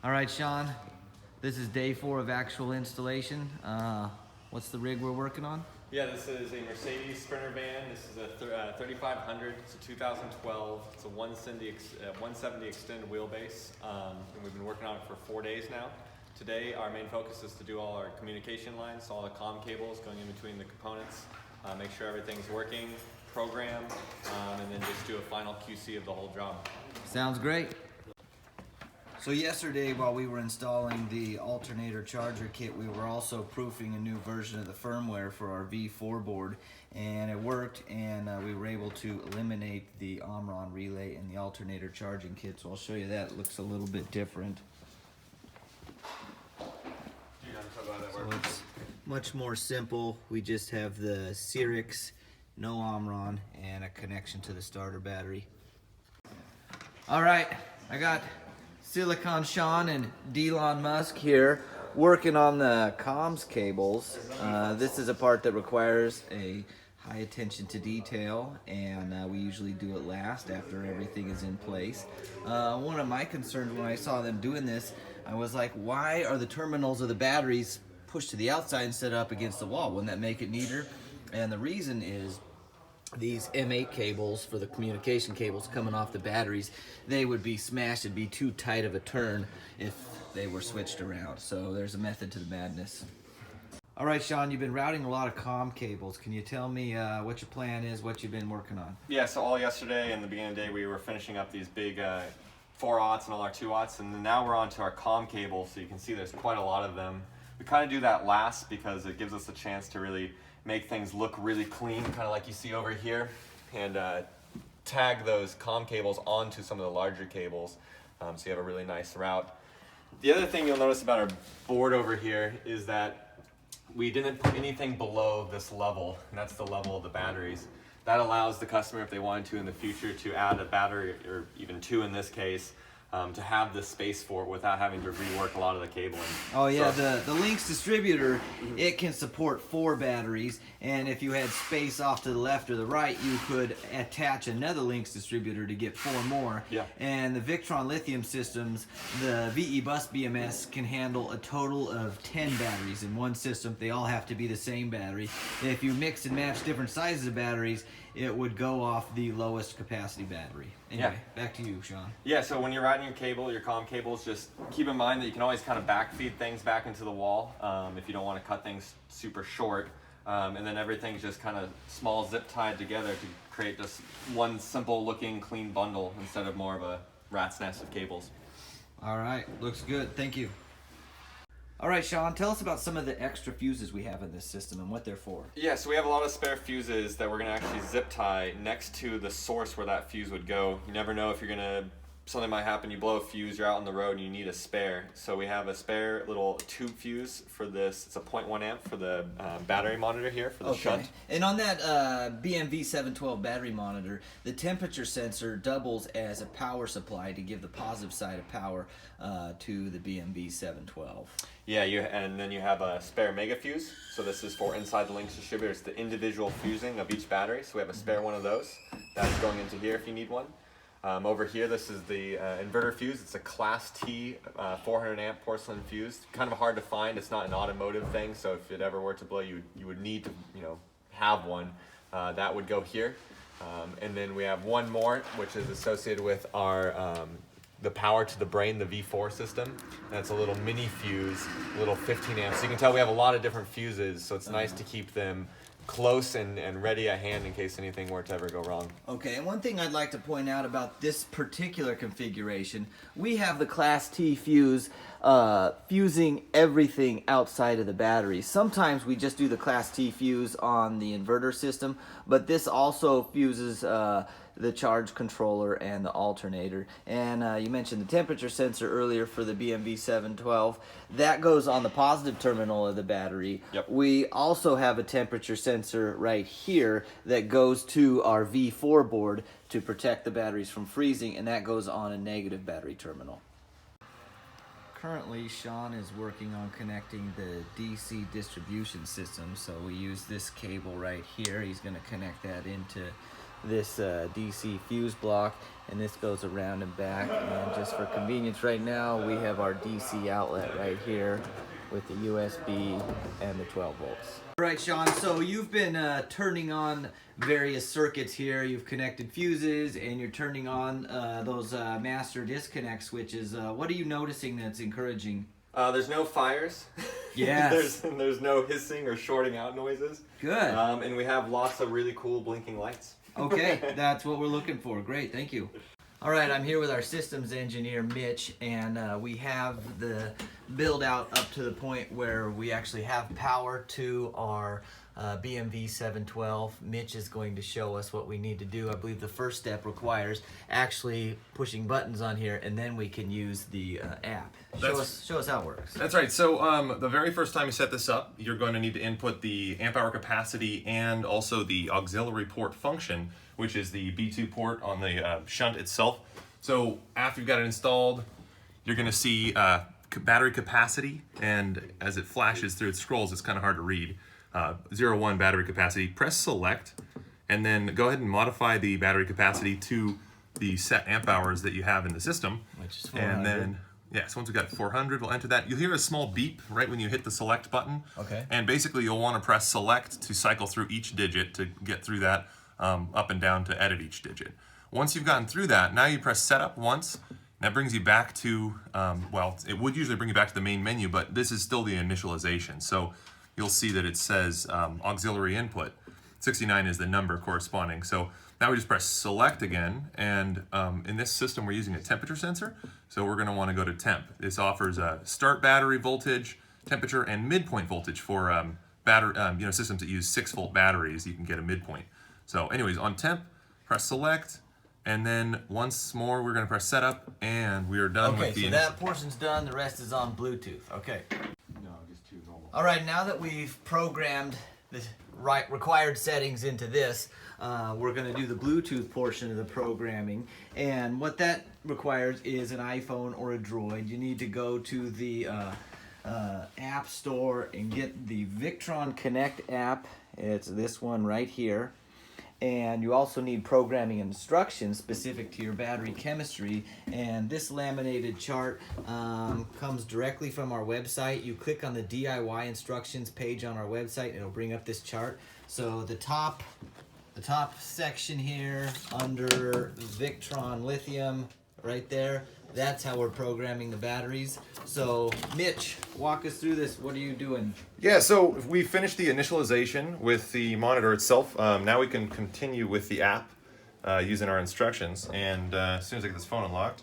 All right, Sean, this is day 4 of actual installation. What's the rig we're working on? Yeah, this is a Mercedes Sprinter van. This is a 3500. It's a 2012. It's a 170 extended wheelbase, and we've been working on it for 4 days now. Today, our main focus is to do all our communication lines, so all the comm cables going in between the components, make sure everything's working, program, and then just do a final QC of the whole job. Sounds great. So yesterday, while we were installing the alternator charger kit, we were also proofing a new version of the firmware for our V4 board, and it worked, and we were able to eliminate the Omron relay in the alternator charging kit. So I'll show you that. It looks a little bit different. So it's much more simple. We just have the Cyrix, no Omron, and a connection to the starter battery. All right, I got Silicon Sean and Elon Musk here working on the comms cables. This is a part that requires a high attention to detail, and we usually do it last after everything is in place. One of my concerns when I saw them doing this, I was like, why are the terminals of the batteries pushed to the outside instead of up against the wall? Wouldn't that make it neater? And the reason is these M8 cables for the communication cables coming off the batteries, they would be smashed. It'd be too tight of a turn if they were switched around. So there's a method to the madness. All right, Sean, you've been routing a lot of comm cables. Can you tell me what your plan is, what you've been working on? Yeah, so all yesterday and the beginning of the day, we were finishing up these big 4-aughts and all our 2-aughts, and now we're on to our comm cables, so you can see there's quite a lot of them. We kind of do that last because it gives us a chance to really make things look really clean, kind of like you see over here, and tag those comm cables onto some of the larger cables, so you have a really nice route. The other thing you'll notice about our board over here is that we didn't put anything below this level, and that's the level of the batteries. That allows the customer, if they wanted to in the future, to add a battery, or even 2 in this case, to have the space for it without having to rework a lot of the cabling. Oh yeah, so the Lynx distributor, it can support 4 batteries, and if you had space off to the left or the right, you could attach another Lynx distributor to get 4 more. Yeah. And the Victron lithium systems, the VE bus BMS can handle a total of 10 batteries in one system. They all have to be the same battery. And if you mix and match different sizes of batteries, it would go off the lowest capacity battery. Anyway, back to you, Sean. Yeah, so when you're routing your cable, your comm cables, just keep in mind that you can always kind of backfeed things back into the wall if you don't want to cut things super short. And then everything's just kind of small zip tied together to create just one simple looking clean bundle instead of more of a rat's nest of cables. All right, looks good. Thank you. All right, Sean, tell us about some of the extra fuses we have in this system and what they're for. Yeah, so we have a lot of spare fuses that we're going to actually zip tie next to the source where that fuse would go. You never know if you're going to, something might happen, you blow a fuse, you're out on the road and you need a spare. So we have a spare little tube fuse for this. It's a 0.1 amp for the battery monitor here for the shunt. And on that BMV712 battery monitor, the temperature sensor doubles as a power supply to give the positive side of power to the BMV712. Yeah, and then you have a spare mega fuse. So this is for inside the Lynx distributor. It's the individual fusing of each battery. So we have a spare one of those. That's going into here if you need one. Over here, this is the inverter fuse. It's a Class T 400 amp porcelain fuse. Kind of hard to find. It's not an automotive thing, so if it ever were to blow, you would need to have one. That would go here. And then we have one more, which is associated with our the power to the brain, the V4 system. That's a little mini fuse, a little 15 amps. So you can tell we have a lot of different fuses, so it's nice to keep them close and ready at hand in case anything were to ever go wrong. Okay, and one thing I'd like to point out about this particular configuration, we have the Class T fuse fusing everything outside of the battery. Sometimes we just do the Class T fuse on the inverter system, but this also fuses the charge controller and the alternator. And you mentioned the temperature sensor earlier for the BMV712. That goes on the positive terminal of the battery. Yep. We also have a temperature sensor right here that goes to our V4 board to protect the batteries from freezing, and that goes on a negative battery terminal. Currently, Sean is working on connecting the DC distribution system, so we use this cable right here. He's going to connect that into this DC fuse block, and this goes around and back. And just for convenience right now, we have our DC outlet right here with the USB and the 12 volts. All right, Sean, so you've been turning on various circuits here. You've connected fuses and you're turning on those master disconnect switches. What are you noticing that's encouraging? There's no fires. Yes. there's no hissing or shorting out noises. Good. And we have lots of really cool blinking lights. Okay, that's what we're looking for. Great, thank you. All right, I'm here with our systems engineer, Mitch, and we have the build out up to the point where we actually have power to our BMV 712. Mitch is going to show us what we need to do. I believe the first step requires actually pushing buttons on here, and then we can use the app. Show us how it works. That's right. So the very first time you set this up, you're going to need to input the amp hour capacity and also the auxiliary port function, which is the B2 port on the shunt itself. So after you've got it installed, you're going to see battery capacity, and as it flashes through, it scrolls, it's kind of hard to read. 0-1 battery capacity. Press select, and then go ahead and modify the battery capacity to the set amp hours that you have in the system. Which is 400. And then, yeah, so once we've got 400, we'll enter that. You'll hear a small beep right when you hit the select button. Okay. And basically, you'll want to press select to cycle through each digit to get through that up and down to edit each digit. Once you've gotten through that, now you press setup once. That brings you back to, well, it would usually bring you back to the main menu, but this is still the initialization. So you'll see that it says auxiliary input. 69 is the number corresponding. So now we just press select again, and in this system we're using a temperature sensor, so we're going to want to go to temp. This offers a start battery voltage, temperature, and midpoint voltage for systems that use 6-volt batteries. You can get a midpoint. So anyways, on temp, press select, and then once more we're going to press setup, and we are done with the... Okay, so that portion's done, the rest is on Bluetooth. Okay. All right, now that we've programmed the required settings into this, we're going to do the Bluetooth portion of the programming. And what that requires is an iPhone or a Droid. You need to go to the App Store and get the Victron Connect app. It's this one right here. And you also need programming instructions specific to your battery chemistry. And this laminated chart comes directly from our website. You click on the DIY instructions page on our website, and it'll bring up this chart. So the top section here under Victron Lithium, right there, that's how we're programming the batteries. So Mitch, walk us through this. What are you doing? Yeah, so if we finished the initialization with the monitor itself. Now we can continue with the app using our instructions. And as soon as I get this phone unlocked,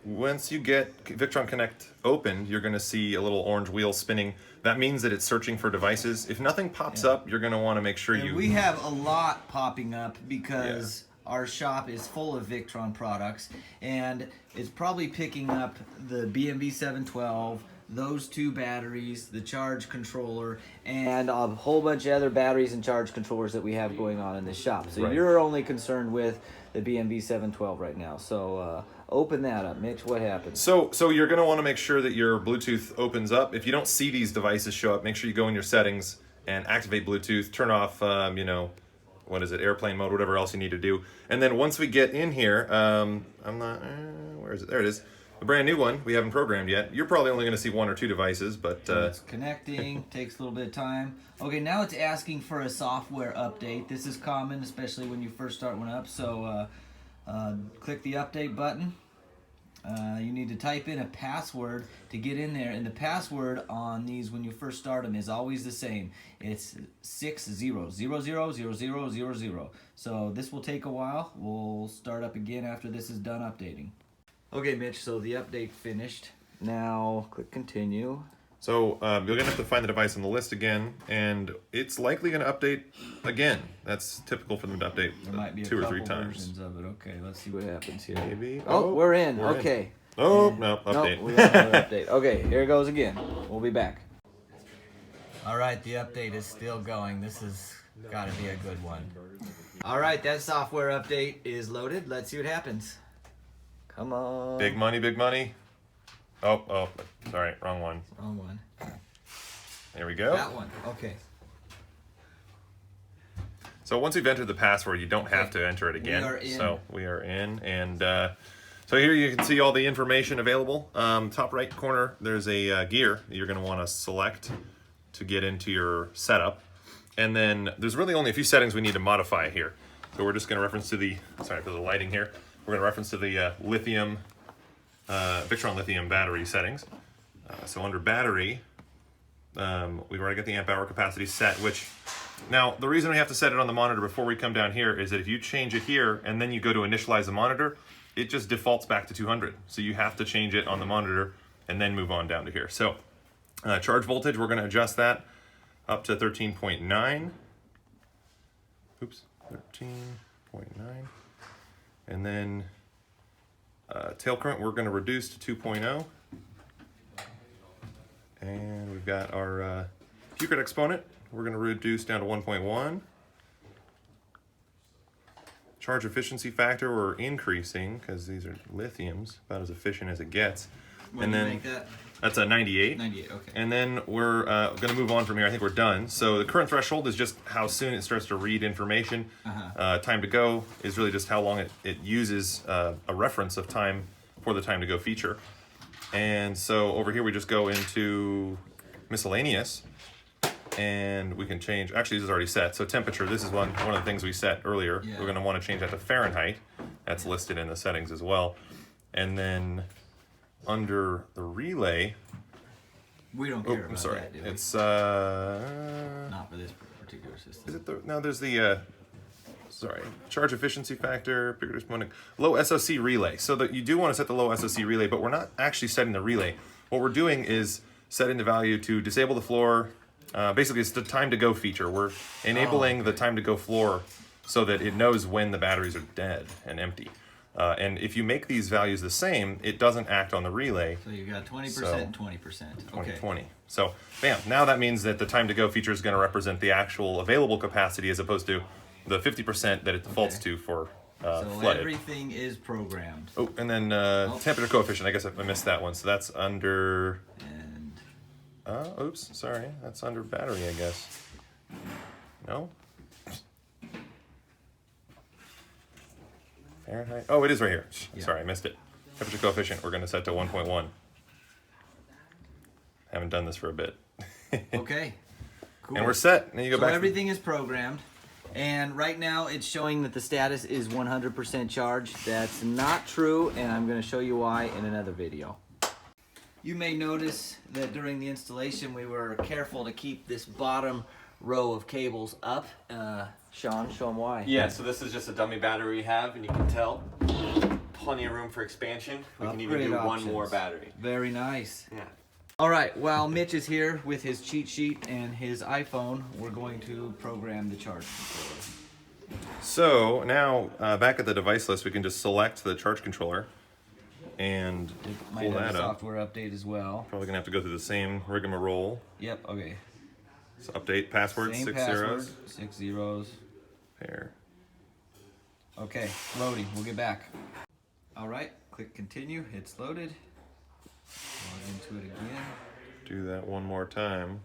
once you get Victron Connect opened, you're going to see a little orange wheel spinning. That means that it's searching for devices. If nothing pops up, you're going to want to make sure and we have a lot popping up because our shop is full of Victron products, and it's probably picking up the BMV 712, those two batteries, the charge controller, and a whole bunch of other batteries and charge controllers that we have going on in this shop. So you're only concerned with the BMV 712 right now. So open that up, Mitch. What happens? So you're going to want to make sure that your Bluetooth opens up. If you don't see these devices show up, make sure you go in your settings and activate Bluetooth. Turn off, what is it, airplane mode, whatever else you need to do. And then once we get in here, where is it? There it is. The brand new one we haven't programmed yet. You're probably only going to see one or two devices, but... it's connecting, takes a little bit of time. Okay, now it's asking for a software update. This is common, especially when you first start one up. So click the update button. You need to type in a password to get in there, and the password on these when you first start them is always the same. It's 60000000. So this will take a while. We'll start up again after this is done updating. Okay, Mitch, so the update finished. Now click continue. So you're going to have to find the device on the list again, and it's likely going to update again. That's typical for them to update There might be 2 or 3 couple times. versions of it. Okay, let's see what happens here. Maybe. Oh, we're in. we're in. Okay. Oh, no, update. Nope, we don't have an update. Okay, here it goes again. We'll be back. All right, the update is still going. This has got to be a good one. All right, that software update is loaded. Let's see what happens. Come on. Big money, big money. Oh, sorry, wrong one. Wrong one. There we go. That one. Okay. So once you've entered the password, you don't have to enter it again. We are in. So we are in, and so here you can see all the information available. Top right corner, there's a gear that you're going to want to select to get into your setup. And then there's really only a few settings we need to modify here. So we're just going to reference to the, sorry for the lighting here, we're going to reference to the lithium, Victron lithium battery settings. So under battery, we've already got the amp hour capacity set, which now the reason we have to set it on the monitor before we come down here is that if you change it here and then you go to initialize the monitor, it just defaults back to 200. So you have to change it on the monitor and then move on down to here. So charge voltage, we're going to adjust that up to 13.9. Oops, 13.9. And then tail current, we're going to reduce to 2.0. And we've got our Q grid exponent, we're going to reduce down to 1.1. Charge efficiency factor, we're increasing because these are lithiums, about as efficient as it gets. When and you then make that? That's a 98. 98, okay. And then we're going to move on from here. I think we're done. So the current threshold is just how soon it starts to read information. Time to go is really just how long it uses a reference of time for the time to go feature. And so over here we just go into miscellaneous, and we can change, actually this is already set, so temperature, this is one of the things we set earlier. Yeah. We're going to want to change that to Fahrenheit. That's listed in the settings as well. And then under the relay, We don't care about I'm sorry, that, do we? it's Not for this particular system. is it the, no, there's the sorry, charge efficiency factor, bigger exponent, low SOC relay. So that you do want to set the low SOC relay, but we're not actually setting the relay. What we're doing is setting the value to disable the floor. Basically, it's the time to go feature. We're enabling the time to go floor so that it knows when the batteries are dead and empty. And if you make these values the same, it doesn't act on the relay. So you've got 20% So, and 20%. Okay. 2020. So, bam, now that means that the time to go feature is going to represent the actual available capacity as opposed to the 50% that it defaults Okay. to for So flooded. everything is programmed. Oh, and then temperature coefficient. I guess I missed that one. So that's under. And Oops, sorry. That's under battery, I guess. No. Fahrenheit. Oh, it is right here. Yeah. Sorry, I missed it. Temperature coefficient. We're going to set to 1.1. Haven't done this for a bit. okay. Cool. And we're set. Now you go So back. everything is programmed. And right now it's showing that the status is 100% charged. That's not true, and I'm going to show you why in another video. You may notice that during the installation we were careful to keep this bottom row of cables up. Sean, show them why. Yeah, so this is just a dummy battery we have, and you can tell plenty of room for expansion. We can even Upgrade do options. one more battery. Very nice. Yeah. All right, while Mitch is here with his cheat sheet and his iPhone, we're going to program the charge controller. So now back at the device list, we can just select the charge controller and It might pull have a that up. software update as well. Probably gonna have to go through the same rigmarole. Yep, okay. So update password, Same 6 password, zeros. 6 zeros. Pair. Okay, loading, we'll get back. All right, click continue, it's loaded. Log into it again. Do that one more time.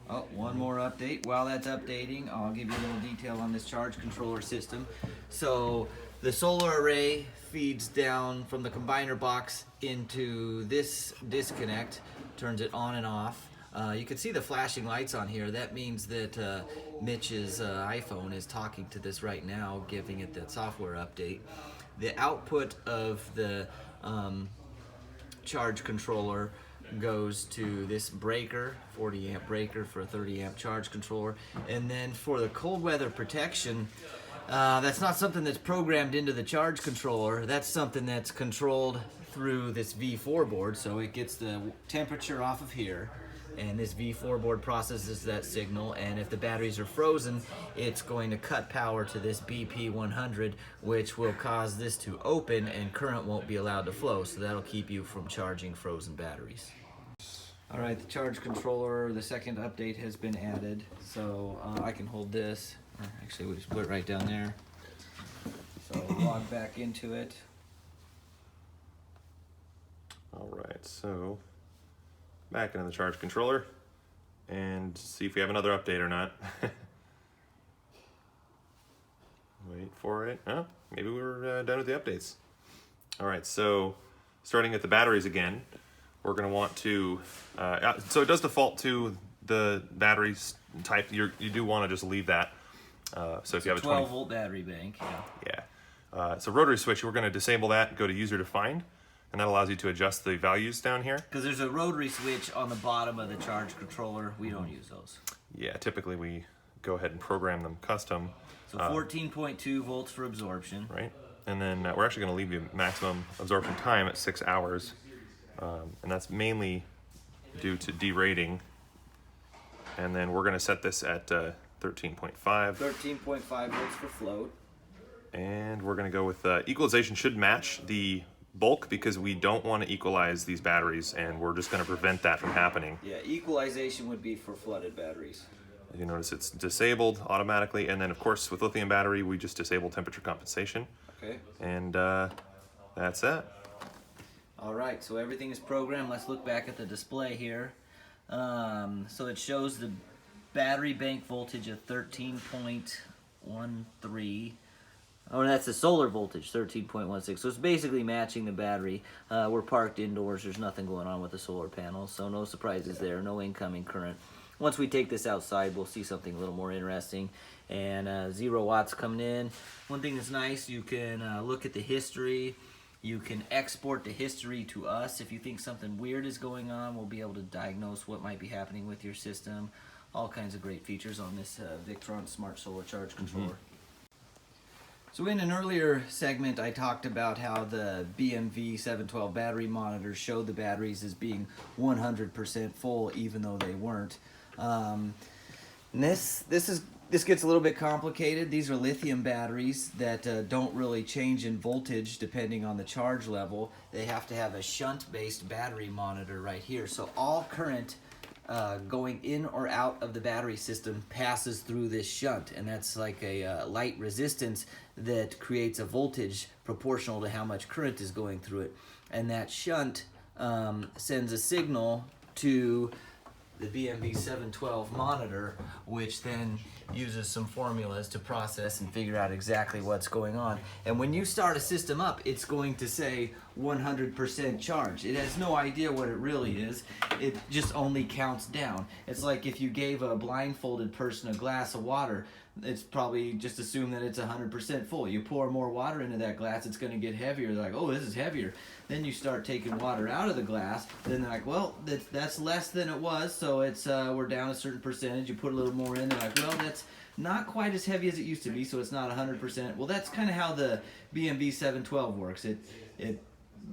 Oh, one more update. While that's updating, I'll give you a little detail on this charge controller system. So the solar array feeds down from the combiner box into this disconnect, turns it on and off. You can see the flashing lights on here. That means that Mitch's iPhone is talking to this right now, giving it that software update. The output of the charge controller goes to this breaker, 40 amp breaker for a 30 amp charge controller. And then for the cold weather protection, that's not something that's programmed into the charge controller. That's something that's controlled through this V4 board. So it gets the temperature off of here, and this V4 board processes that signal, and if the batteries are frozen, it's going to cut power to this BP100, which will cause this to open and current won't be allowed to flow, so that'll keep you from charging frozen batteries. All right, the charge controller, the second update has been added, so I can hold this. Actually, we'll just put it right down there. So log back into it. All right, so back into the charge controller and see if we have another update or not. Wait for it. Oh, maybe we're done with the updates. All right, so starting at the batteries again, we're going to want to, so it does default to the batteries type. You do want to just leave that. So if you have a 12 volt battery bank. Yeah. So rotary switch, we're going to disable that, go to user defined, and that allows you to adjust the values down here. Because there's a rotary switch on the bottom of the charge controller. We don't use those. Yeah, typically we go ahead and program them custom. So 14.2 volts for absorption. Right. And then we're actually going to leave the maximum absorption time at 6 hours. And that's mainly due to derating. And then we're going to set this at 13.5. 13.5 volts for float. And we're going to go with equalization should match the bulk because we don't want to equalize these batteries, and we're just going to prevent that from happening. Yeah, equalization would be for flooded batteries. You notice it's disabled automatically, and then of course with lithium battery we just disable temperature compensation. Okay. And that's it. All right, so everything is programmed. Let's look back at the display here. So it shows the battery bank voltage of 13.13. Oh, that's the solar voltage, 13.16. So it's basically matching the battery. We're parked indoors. There's nothing going on with the solar panels, so no surprises there. No incoming current. Once we take this outside, we'll see something a little more interesting. And 0 watts coming in. One thing that's nice, you can look at the history. You can export the history to us. If you think something weird is going on, we'll be able to diagnose what might be happening with your system. All kinds of great features on this Victron Smart Solar Charge Controller. So in an earlier segment, I talked about how the BMV712 battery monitors showed the batteries as being 100% full, even though they weren't. This gets a little bit complicated. These are lithium batteries that don't really change in voltage depending on the charge level. They have to have a shunt-based battery monitor right here. So all current going in or out of the battery system passes through this shunt, and that's like a light resistance that creates a voltage proportional to how much current is going through it. And that shunt sends a signal to the BMV712 monitor, which then uses some formulas to process and figure out exactly what's going on. And when you start a system up, it's going to say 100% charge. It has no idea what it really is. It just only counts down. It's like if you gave a blindfolded person a glass of water, it's probably just assume that it's 100% full. You pour more water into that glass, it's going to get heavier. They're like, oh, this is heavier. Then you start taking water out of the glass, then they're like, well, that's less than it was, so it's we're down a certain percentage. You put a little more in, they're like, well, that's not quite as heavy as it used to be, so it's not 100%. Well, that's kind of how the BMV712 works. It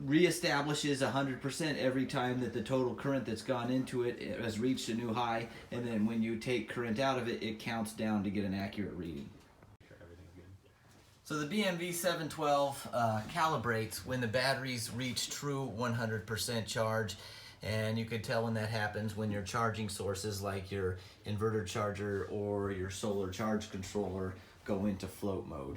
reestablishes 100% every time that the total current that's gone into it has reached a new high, and then when you take current out of it, it counts down to get an accurate reading. So the BMV712 calibrates when the batteries reach true 100% charge, and you can tell when that happens when your charging sources like your inverter charger or your solar charge controller go into float mode.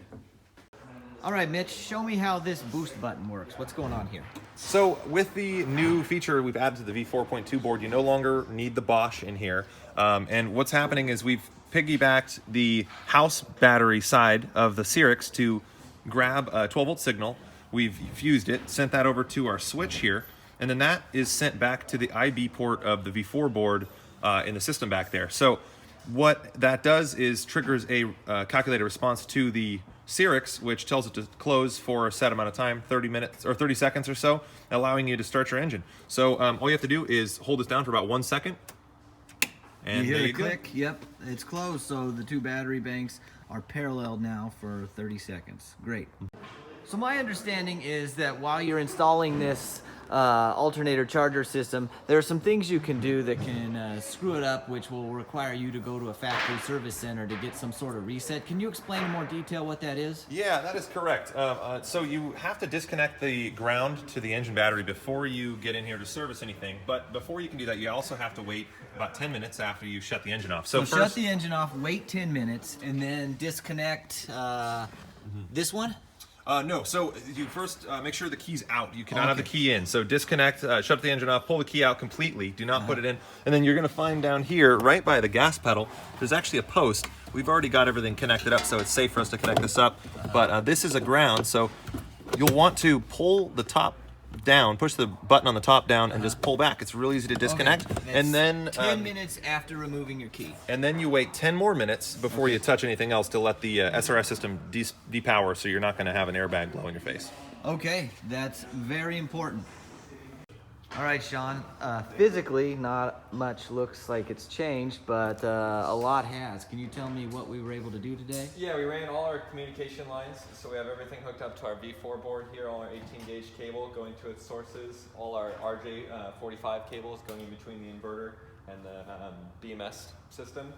All right, Mitch, show me how this boost button works. What's going on here? So with the new feature we've added to the V4.2 board, you no longer need the Bosch in here. And what's happening is we've piggybacked the house battery side of the Cyrix to grab a 12-volt signal. We've fused it, sent that over to our switch here, and then that is sent back to the IB port of the V4 board in the system back there. So what that does is triggers a calculated response to the Cyrix, which tells it to close for a set amount of time, 30 minutes or 30 seconds or so, allowing you to start your engine. So all you have to do is hold this down for about 1 second. And you hear there the click? Yep, it's closed. So the two battery banks are paralleled now for 30 seconds. Great. So my understanding is that while you're installing this alternator charger system, there are some things you can do that can screw it up, which will require you to go to a factory service center to get some sort of reset. Can you explain in more detail what that is? Yeah, that is correct. So you have to disconnect the ground to the engine battery before you get in here to service anything. But before you can do that, you also have to wait about 10 minutes after you shut the engine off. So first, shut the engine off, wait 10 minutes, and then disconnect this one? No, so you first make sure the key's out. You cannot have the key in. So disconnect, shut the engine off, pull the key out completely. Do not put it in. And then you're going to find down here, right by the gas pedal, there's actually a post. We've already got everything connected up, so it's safe for us to connect this up. But this is a ground, so you'll want to pull the top down, push the button on the top down, and just pull back. It's really easy to disconnect. Okay. And then 10 minutes after removing your key. and then you wait 10 more minutes before you touch anything else to let the SRS system depower, so you're not going to have an airbag blow in your face. Okay, that's very important. All right, Sean. Physically, not much looks like it's changed, but a lot has. Can you tell me what we were able to do today? Yeah, we ran all our communication lines, so we have everything hooked up to our V4 board here, all our 18-gauge cable going to its sources, all our RJ45 cables going in between the inverter and the BMS system.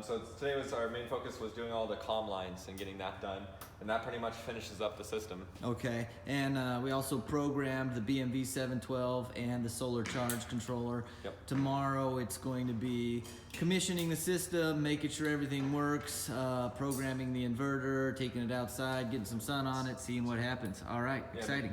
So today was our main focus was doing all the comm lines and getting that done, and that pretty much finishes up the system. Okay, and we also programmed the BMV 712 and the solar charge controller. Yep. Tomorrow it's going to be commissioning the system, making sure everything works, programming the inverter, taking it outside, getting some sun on it, seeing what happens. All right, exciting.